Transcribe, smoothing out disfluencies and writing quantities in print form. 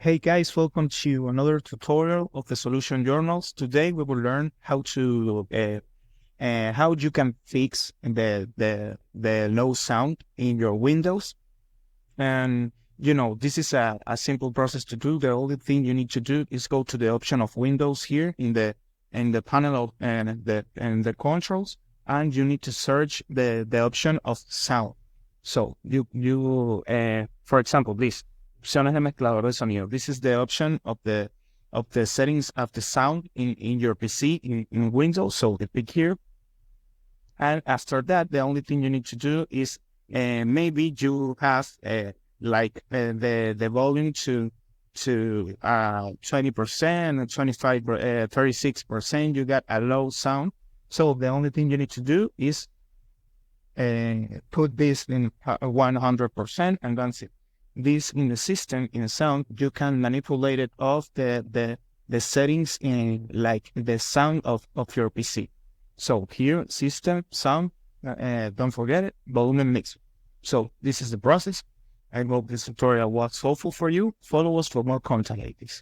Hey guys, welcome to another tutorial of the Solution Journals. Today we will learn how you can fix the low sound in your Windows. And this is a simple process to do. The only thing you need to do is go to the option of Windows here in the panel of and the controls, and you need to search the option of sound. So for example, this opciones de mezclador de sonido. This is the option of the settings of the sound in your PC in Windows. So click here, and after that, the only thing you need to do is maybe you have the volume to 20%, 25, 36%. You got a low sound. So the only thing you need to do is put this in 100%, and that's it. This in the system, in the sound, you can manipulate it of the settings in like the sound of your PC. So here, system, sound, don't forget it, volume and mix. So this is the process. I hope this tutorial was helpful for you. Follow us for more content like this.